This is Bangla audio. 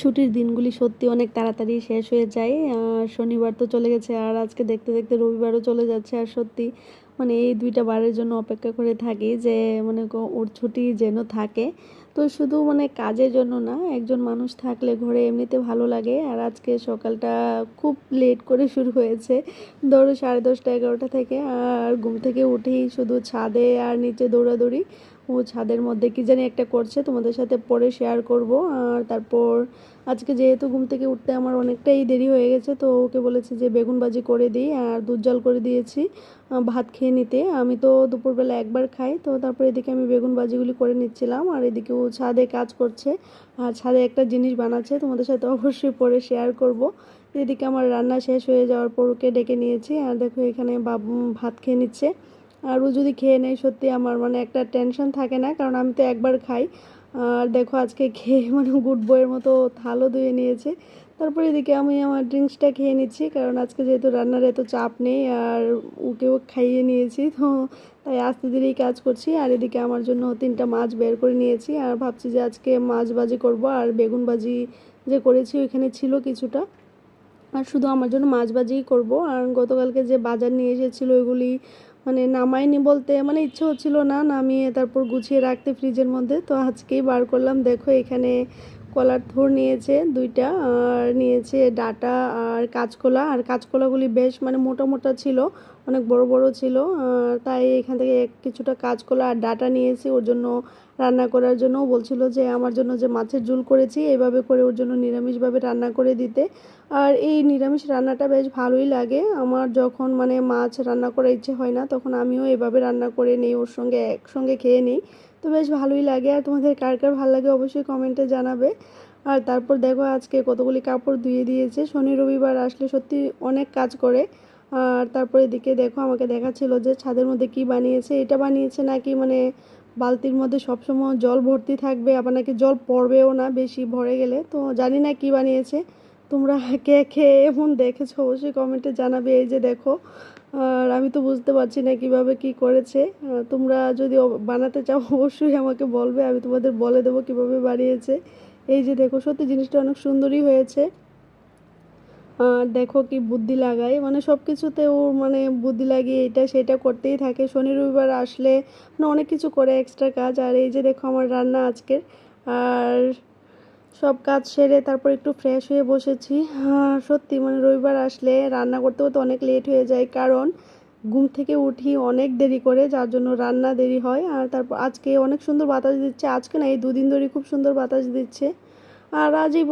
ছুটির দিনগুলি সত্যি অনেক তাড়াতাড়ি শেষ হয়ে যায়। শনিবার তো চলে গেছে আর আজকে দেখতে, দেখতে রবিবারও চলে যাচ্ছে। আর সত্যি মানে এই ২ টা বারের জন্য অপেক্ষা করে থাকি যে মনে ওর ছুটি যেন থাকে। তো শুধু মানে কাজের জন্য না, একজন মানুষ থাকলে ঘরে এমনিতে ভালো লাগে। আর আজকে সকালটা খুব লেট করে শুরু হয়েছে। ধরো 10:30 11টা থেকে। আর ঘুম থেকে উঠেই শুধু ছাদে আর নিচে দৌড়াদৌড়ি। ও ছাদের মধ্যে কি জানি একটা করছে, তোমাদের সাথে পরে শেয়ার করব। আর তারপর আজকে যেহেতু ঘুম থেকে উঠতে আমার অনেকটাই দেরি হয়ে গেছে, তো ওকে বলেছি যে বেগুন ভাজি করে দিই আর দুধ জাল করে দিয়েছি ভাত খেয়ে নিতে। আমি তো দুপুরবেলা একবার খাই, তো তারপর এদিকে আমি বেগুন ভাজিগুলি করে নিচ্ছিলাম আর এদিকে ও ছাদে কাজ করছে আর ছাদে একটা জিনিস বানাচ্ছে, তোমাদের সাথে অবশ্যই পরে শেয়ার করব। এদিকে আমার রান্না শেষ হয়ে যাওয়ার পর ওকে ডেকে নিয়েছি আর দেখো এখানে বাবু ভাত খেয়ে নিচ্ছে। আর ও যদি খেয়ে নেয় সত্যি আমার মানে একটা টেনশন থাকে না, কারণ আমি তো একবার খাই। আর দেখো আজকে খেয়ে মানে গুড বয়ের মতো থালও ধুয়ে নিয়েছে। তারপরে এদিকে আমি আমার ড্রিঙ্কসটা খেয়ে নিচ্ছি, কারণ আজকে যেহেতু রান্নার এত চাপ নেই আর ওকেও খাইয়ে নিয়েছি, তো তাই আস্তে ধীরেই কাজ করছি। আর এদিকে আমার জন্য 3টা মাছ বের করে নিয়েছি আর ভাবছি যে আজকে মাছ ভাজি করব। আর বেগুন ভাজি যে করেছি ওইখানে ছিল কিছুটা, আর শুধু আমার জন্য মাছ ভাজিই করব। আর গতকালকে যে বাজার নিয়ে এসেছিলো ওইগুলি মানে নামাইনি বলতে মানে ইচ্ছে হচ্ছিল না নামিয়ে তারপর গুছিয়ে রাখতে ফ্রিজের মধ্যে, তো আজকেই বার করলাম। দেখো এখানে কলার থোড় নিয়েছে 2টা আর নিয়েছে ডাটা আর কাঁচকলা। আর কাঁচকলাগুলি বেশ মানে মোটা মোটা ছিল, অনেক বড় বড় ছিল। তাই এখান থেকে কিছুটা কাঁচকলা আর ডাটা নিয়েছি ওর জন্য রান্না করার জন্য। বলছিল যে আমার জন্য যে মাছের ঝোল করেছি এভাবে করে ওর জন্য নিরামিষভাবে রান্না করে দিতে। আর এই নিরামিষ রান্নাটা বেশ ভালোই লাগে আমার, যখন মানে মাছ রান্না করার ইচ্ছে হয় না তখন আমিও এভাবে রান্না করে নিই, ওর সঙ্গে একসঙ্গে খেয়ে নিই। তো বেশ ভালোই লাগে। আর তোমাদের কার কার ভালো লাগে অবশ্যই কমেন্টে জানাবে। আর তারপর দেখো আজকে কতগুলি কাপড় ধুয়ে দিয়েছে, শনি রবিবার আসলে সত্যি অনেক কাজ করে। আর তারপর এদিকে দেখো আমাকে দেখাচ্ছিল যে ছাদের মধ্যে কি বানিয়েছে, এটা বানিয়েছে নাকি মানে বালতির মধ্যে সবসময় জল ভর্তি থাকবে, আবার নাকি জল পড়বেও না বেশি ভরে গেলে। তো জানি না কি বানিয়েছে, তোমরা কে কে এমন দেখেছো অবশ্যই কমেন্টে জানাবে। এই যে দেখো, আর আমি তো বুঝতে পারছি না কিভাবে কি করেছে। তোমরা যদি বানাতে চাও অবশ্যই আমাকে বলবে, আমি তোমাদের বলে দেবো কিভাবে বানিয়েছে। এই যে দেখো সত্যি জিনিসটা অনেক সুন্দরই হয়েছে। আর দেখো কি বুদ্ধি লাগায়, মানে সব কিছুতে ও মানে বুদ্ধি লাগিয়ে এটা সেটা করতেই থাকে। শনি রবিবার আসলে মানে অনেক কিছু করে এক্সট্রা কাজ। আর এই যে দেখো আমার রান্না আজকের। আর সব কাজ সেরে তারপর একটু ফ্রেশ হয়ে বসেছি। সত্যি মানে রবিবার আসলে রান্না করতে করতে অনেক লেট হয়ে যায়, কারণ ঘুম থেকে উঠি অনেক দেরি করে, যার জন্য রান্না দেরি হয়। আর তারপর আজকে অনেক সুন্দর বাতাস দিচ্ছে, আজকে না এই 2 দিন ধরে খুব সুন্দর বাতাস দিচ্ছে। আর আজ এই